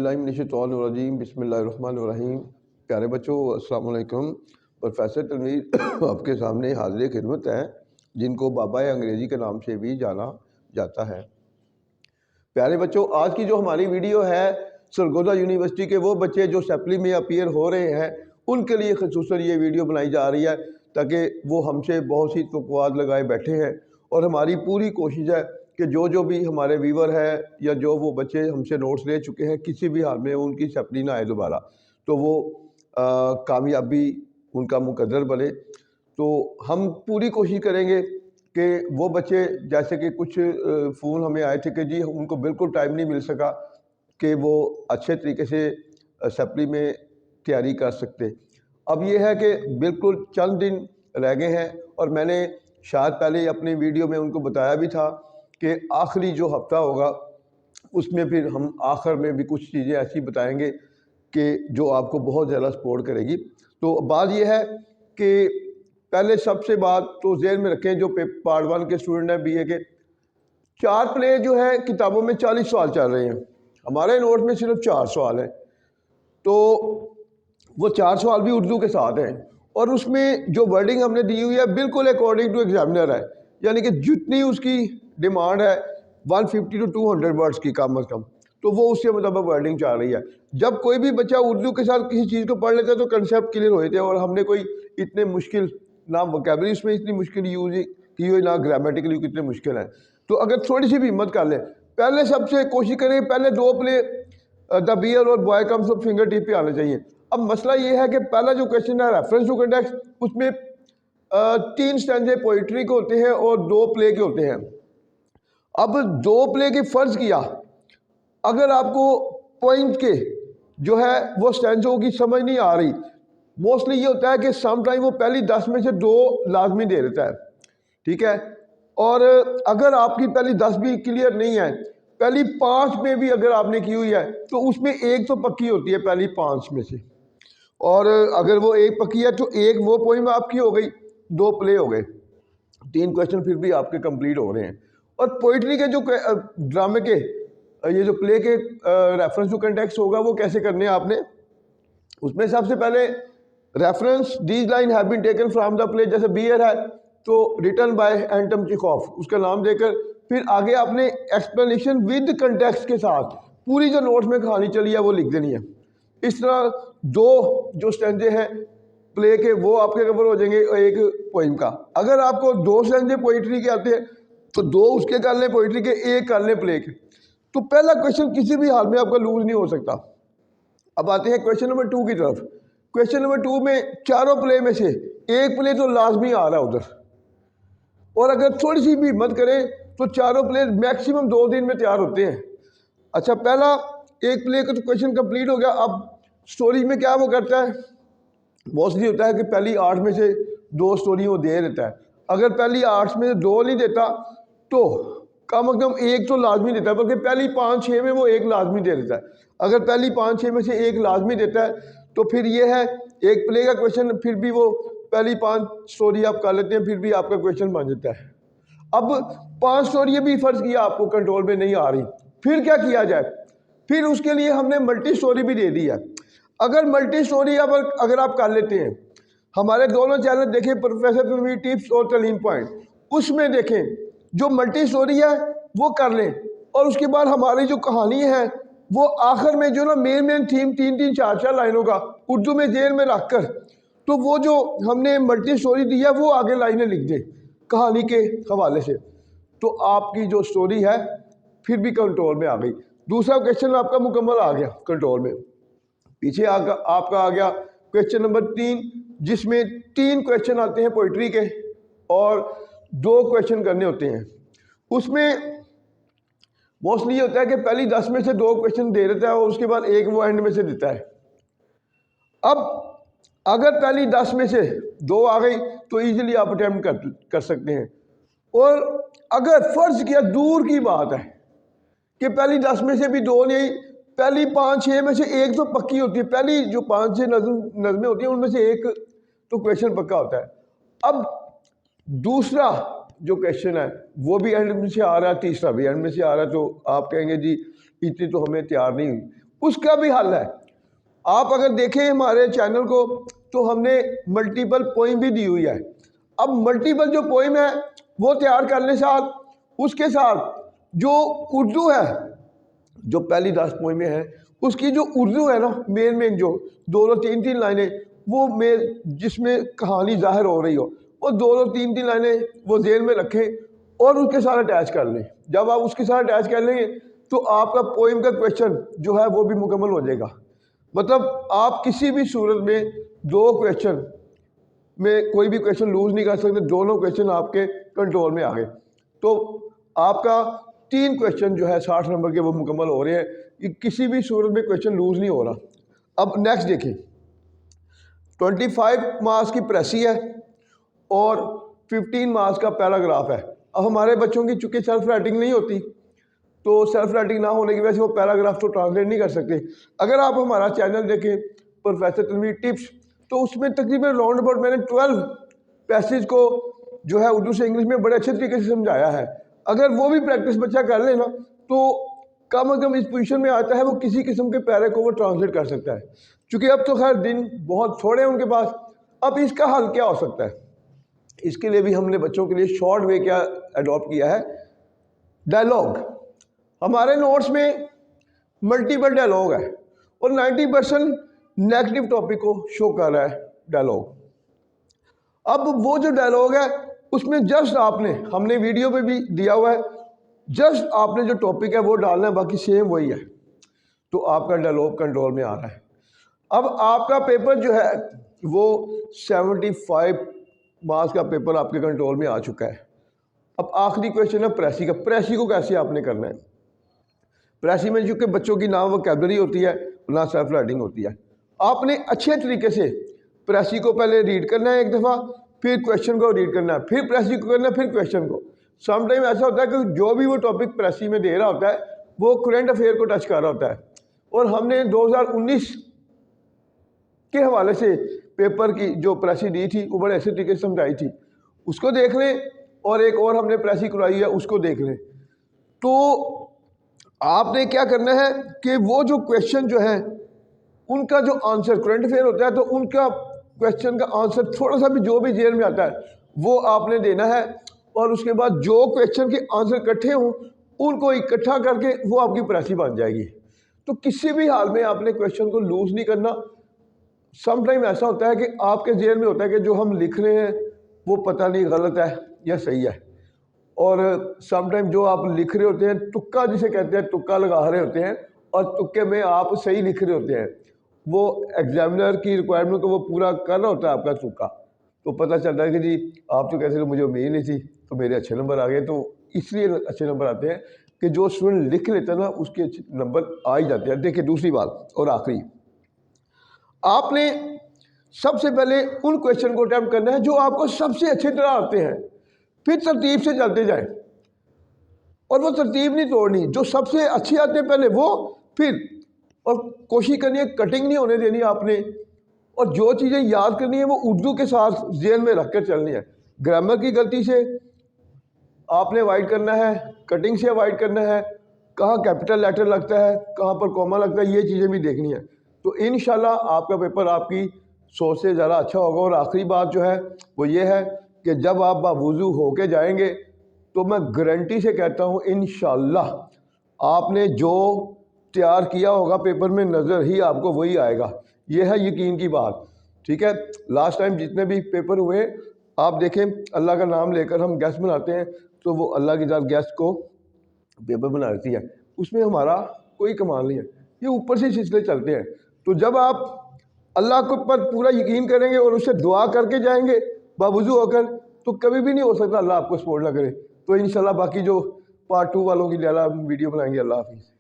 औज़ुबिल्लाहिमिनश्शैतानिर्रजीम बिस्मिल्लाहिर्रहमानिर्रहीम। प्यारे बच्चों, अस्सलाम वालेकुम। प्रोफेसर तनवीर आपके सामने हाज़िर खिदमत है, जिनको बाबा अंग्रेज़ी के नाम से भी जाना जाता है। प्यारे बच्चों, आज की जो हमारी वीडियो है सरगोदा यूनिवर्सिटी के वो बच्चे जो सैप्ली में अपीयर हो रहे हैं, उनके लिए खसूसन ये वीडियो बनाई जा रही है ताकि वो हमसे बहुत सी तवक्कुआत लगाए बैठे हैं और हमारी पूरी कोशिश है कि जो भी हमारे व्यूवर है या जो वो बच्चे हमसे नोट्स ले चुके हैं, किसी भी हाल में उनकी सैप्ली ना आए दोबारा, तो वो कामयाबी उनका मुकद्दर बने। तो हम पूरी कोशिश करेंगे कि वो बच्चे, जैसे कि कुछ फ़ोन हमें आए थे कि जी उनको बिल्कुल टाइम नहीं मिल सका कि वो अच्छे तरीके से सैप्ली में तैयारी कर सकते। अब ये है कि बिल्कुल चंद दिन रह गए हैं और मैंने शायद पहले अपनी वीडियो में उनको बताया भी था कि आखिरी जो हफ्ता होगा उसमें फिर हम आखिर में भी कुछ चीज़ें ऐसी बताएंगे कि जो आपको बहुत ज़्यादा सपोर्ट करेगी। तो बात यह है कि पहले सबसे बात तो ज़हन में रखें, जो पार्ट 1 के स्टूडेंट हैं BA के, 4 प्ले जो है किताबों में 40 सवाल चल रहे हैं, हमारे नोट में सिर्फ 4 सवाल हैं। तो वो 4 सवाल भी उर्दू के साथ हैं और उसमें जो वर्डिंग हमने दी हुई है बिल्कुल अकॉर्डिंग टू एग्जामिनर है, यानी कि जितनी उसकी डिमांड है 150 to 200 वर्ड्स की कम अज़ कम, तो वो उसके मुताबिक वर्डिंग चाह रही है। जब कोई भी बच्चा उर्दू के साथ किसी चीज़ को पढ़ लेता है तो कंसेप्ट क्लियर हो जाते हैं और हमने कोई इतने मुश्किल ना वोकैबुलरी उसमें इतनी मुश्किल यूज की हुई, ना ग्रामेटिकली कितने मुश्किल है। तो अगर थोड़ी सी भी हिम्मत कर लें, पहले सबसे कोशिश करें पहले 2 प्ले द बियर और boy comes of finger tip पे आने चाहिए। अब मसला ये है कि पहला जो क्वेश्चन है रेफरेंस टू कंटेक्स्ट, उसमें 3 स्टैंजे पोइट्री के होते हैं और 2 प्ले के होते हैं। अब 2 प्ले के फ़र्ज किया, अगर आपको पॉइंट के जो है वो स्टैंजों की समझ नहीं आ रही, मोस्टली ये होता है कि सम टाइम वो पहली 10 में से 2 लाजमी दे देता है, ठीक है। और अगर आपकी पहली 10 भी क्लियर नहीं है, पहली 5 में भी अगर आपने की हुई है तो उसमें एक तो पक्की होती है पहली 5 में से, और अगर वो एक पक्की है तो एक वो पोइम आपकी हो गई, 2 प्ले हो गए, 3 क्वेश्चन फिर भी आपके कंप्लीट हो रहे हैं। और पोइट्री के जो ड्रामे के ये जो प्ले के रेफरेंस टू कंटेक्स्ट होगा वो कैसे करने हैं आपने, उसमें सबसे पहले reference these line have been taken from the play, जैसे बियर है तो रिटन बाय एंटम चेखोव, उसका नाम देकर फिर आगे आपने एक्सप्लेनेशन विद कंटेक्स्ट के साथ पूरी जो नोट्स में कहानी चली है वो लिख देनी है। इस तरह 2 जो स्टैंजे हैं प्ले के वो आपके कवर हो जाएंगे एक पोइम का। अगर आपको 2 स्टैंजे पोइट्री के आते हैं तो 2 उसके कर लें पोइट्री के, 1 कर लें प्ले के। तो पहला क्वेश्चन किसी भी हाल में आपका लूज नहीं हो सकता। अब आते हैं क्वेश्चन नंबर 2 की तरफ। क्वेश्चन नंबर 2 में चारों प्ले में से एक प्ले तो लाजमी आ रहा है उधर, और अगर थोड़ी सी भी हिम्मत करें तो चारों प्ले मैक्सिमम 2 दिन में तैयार होते हैं। अच्छा, पहला एक प्ले का तो क्वेश्चन कंप्लीट हो गया। अब स्टोरी में क्या वो करता है, मोस्टली होता है कि पहली 8 में से 2 स्टोरी वो दे देता है। अगर पहली 8 में से 2 नहीं देता तो कम अज़ कम 1 तो लाजमी देता है, बल्कि पहली 5-6 में वो 1 लाजमी दे देता है। अगर पहली 5-6 में से 1 लाजमी देता है तो फिर ये है एक प्ले का क्वेश्चन, फिर भी वो पहली 5 स्टोरी आप कर लेते हैं, फिर भी आपका क्वेश्चन बन जाता है। अब 5 स्टोरी भी फर्ज किया आपको कंट्रोल में नहीं आ रही, फिर क्या किया जाए, फिर उसके लिए हमने मल्टी स्टोरी भी दे दी है। अगर मल्टी स्टोरी अगर आप कर लेते हैं, हमारे दोनों चैनल देखें, प्रोफेसर तनवीर टिप्स और तलीम पॉइंट, उसमें देखें जो मल्टी स्टोरी है वो कर लें, और उसके बाद हमारी जो कहानी है वो आखिर में जो ना मेन थीम 3-3, 4-4 लाइनों का उर्दू में जेल में रख कर, तो वो जो हमने मल्टी स्टोरी दी है वो आगे लाइनें लिख दे कहानी के हवाले से, तो आपकी जो स्टोरी है फिर भी कंट्रोल में आ गई। दूसरा क्वेश्चन आपका मुकम्मल आ गया कंट्रोल में। पीछे आपका आ गया क्वेश्चन नंबर 3, जिसमें 3 क्वेश्चन आते हैं पोइट्री के और 2 क्वेश्चन करने होते हैं। उसमें मोस्टली ये होता है कि पहली 10 में से 2 क्वेश्चन दे देता है और उसके बाद एक वो एंड में से देता है। अब अगर पहली 10 में से 2 आ गई तो इजीली आप अटेम्प्ट कर सकते हैं, और अगर फर्ज किया दूर की बात है कि पहली 10 में से भी 2 नहीं आई, पहली 5-6 में से 1 तो पक्की होती है, पहली जो 5-6 नज़में होती हैं उनमें से 1 तो क्वेश्चन पक्का होता है। अब दूसरा जो क्वेश्चन है वो भी एंड में से आ रहा है, तीसरा भी एंड में से आ रहा है, तो आप कहेंगे जी इतनी तो हमें तैयार नहीं हुई। उसका भी हल है। आप अगर देखें हमारे चैनल को तो हमने मल्टीपल पोइम भी दी हुई है। अब मल्टीपल जो पोइम है वो तैयार करने साथ उसके साथ जो उर्दू है, जो पहली 10 पोइमें हैं उसकी जो उर्दू है ना, मेन जो 2-3 लाइनें वो मेन जिसमें कहानी जाहिर हो रही हो, वो 2-3 लाइनें वो जेल में रखें और उसके साथ अटैच कर लें। जब आप उसके साथ अटैच कर लेंगे तो आपका पोइम का क्वेश्चन जो है वो भी मुकम्मल हो जाएगा। मतलब आप किसी भी सूरत में 2 क्वेश्चन में कोई भी क्वेश्चन लूज नहीं कर सकते, दोनों क्वेश्चन आपके कंट्रोल में आ गए तो आपका 3 क्वेश्चन जो है 60 नंबर के वो मुकम्मल हो रहे हैं। कि किसी भी सूरत में क्वेश्चन लूज नहीं हो रहा। अब नेक्स्ट देखें, 25 मार्क्स की प्रेसी है और 15 मार्क्स का पैराग्राफ है। अब हमारे बच्चों की चूँकि सेल्फ राइटिंग नहीं होती तो सेल्फ राइटिंग ना होने की वजह से वो पैराग्राफ तो ट्रांसलेट नहीं कर सकते। अगर आप हमारा चैनल देखें प्रोफेसर तनवीर टिप्स, तो उसमें तकरीबन राउंड अबाउट मैंने 12 पैसेज को जो है उर्दू से इंग्लिश में बड़े अच्छे तरीके से समझाया है। अगर वो भी प्रैक्टिस बच्चा कर लेना तो कम अज कम इस पोजीशन में आता है वो किसी किस्म के पैरे को वो ट्रांसलेट कर सकता है। क्योंकि अब तो खैर दिन बहुत थोड़े हैं उनके पास। अब इसका हल क्या हो सकता है? इसके लिए भी हमने बच्चों के लिए शॉर्ट वे क्या अडॉप्ट किया है, डायलॉग। हमारे नोट्स में मल्टीपल डायलॉग है और 90% नेगेटिव टॉपिक को शो कर रहा है डायलॉग। अब वो जो डायलॉग है उसमें जस्ट आपने, हमने वीडियो पे भी दिया हुआ है, जस्ट आपने जो टॉपिक है वो डालना है, बाकी सेम वही है। तो आपका डायलॉग कंट्रोल में आ रहा है। अब आपका पेपर जो है वो 75 मार्क्स का पेपर आपके कंट्रोल में आ चुका है। अब आखिरी क्वेश्चन है प्रेसी का। प्रेसी को कैसे आपने करना है? प्रेसी में चूँकि बच्चों की ना वोकैबुलरी होती है ना सेल्फ राइटिंग होती है। आपने अच्छे तरीके से प्रेसी को पहले रीड करना है एक दफ़ा, फिर क्वेश्चन को रीड करना है, फिर प्रेसी को करना है, फिर क्वेश्चन को। समटाइम ऐसा होता है कि जो भी वो टॉपिक प्रेसी में दे रहा होता है वो करंट अफेयर को टच कर रहा होता है। और हमने 2019 के हवाले से पेपर की जो प्रेसी दी थी वो बड़े अच्छे तरीके से समझाई थी, उसको देख लें। और एक और हमने प्रेसी करवाई है उसको देख लें। तो आपने क्या करना है कि वो जो क्वेश्चन जो है उनका जो आंसर करंट अफेयर होता है तो उनका क्वेश्चन का आंसर थोड़ा सा भी जो भी जेल में आता है वो आपने देना है। और उसके बाद जो क्वेश्चन के आंसर इकट्ठे हों उनको इकट्ठा करके वो आपकी प्रेसी बन जाएगी। तो किसी भी हाल में आपने क्वेश्चन को लूज नहीं करना। समटाइम ऐसा होता है कि आपके जेल में होता है कि जो हम लिख रहे हैं वो पता नहीं गलत है या सही है, और समटाइम जो आप लिख रहे होते हैं तुक्का जिसे कहते हैं, तुक्का लगा रहे होते हैं और तुक्के में आप सही लिख रहे होते हैं। वो एग्जामिनर की रिक्वायरमेंट को वो पूरा कर रहा होता है आपका तुक्का, तो पता चलता है कि जी आप तो कैसे, मुझे उम्मीद नहीं थी तो मेरे अच्छे नंबर आ गए। तो इसलिए अच्छे नंबर आते हैं कि जो स्टूडेंट लिख लेता है ना उसके नंबर आ ही जाते हैं। देखिए दूसरी बात और आखिरी, आपने सबसे पहले उन क्वेश्चन को अटैम्प्ट करना है जो आपको सबसे अच्छी तरह आते हैं, फिर तरतीब से चलते जाएं। और वो तरतीब नहीं तोड़नी, जो सबसे अच्छी आते हैं पहले वो, फिर और कोशिश करनी है कटिंग नहीं होने देनी आपने। और जो चीज़ें याद करनी है वो उर्दू के साथ जेल में रख कर चलनी है। ग्रामर की गलती से आपने अवॉइड करना है, कटिंग से अवॉइड करना है, कहाँ कैपिटल लेटर लगता है, कहाँ पर कॉमा लगता है, ये चीज़ें भी देखनी है। तो इंशाल्लाह आपका पेपर आपकी सोच से ज़्यादा अच्छा होगा। और आखिरी बात जो है वो ये है कि जब आप बावजू होके जाएंगे तो मैं गारंटी से कहता हूँ इंशाल्लाह आपने जो तैयार किया होगा पेपर में नज़र ही आपको वही आएगा। ये है यकीन की बात, ठीक है। लास्ट टाइम जितने भी पेपर हुए आप देखें, अल्लाह का नाम लेकर हम गैस बनाते हैं तो वो अल्लाह की ज़ात गैस को पेपर बना देती है, उसमें हमारा कोई कमाल नहीं है, ये ऊपर से सिलसिले चलते हैं। तो जब आप अल्लाह के ऊपर पूरा यकीन करेंगे और उससे दुआ करके जाएंगे बावजू होकर, तो कभी भी नहीं हो सकता अल्लाह आपको सपोर्ट ना करे। तो इंशाल्लाह बाकी जो पार्ट 2 वालों की ज़्यादा वीडियो बनाएंगे। अल्लाह हाफिज़।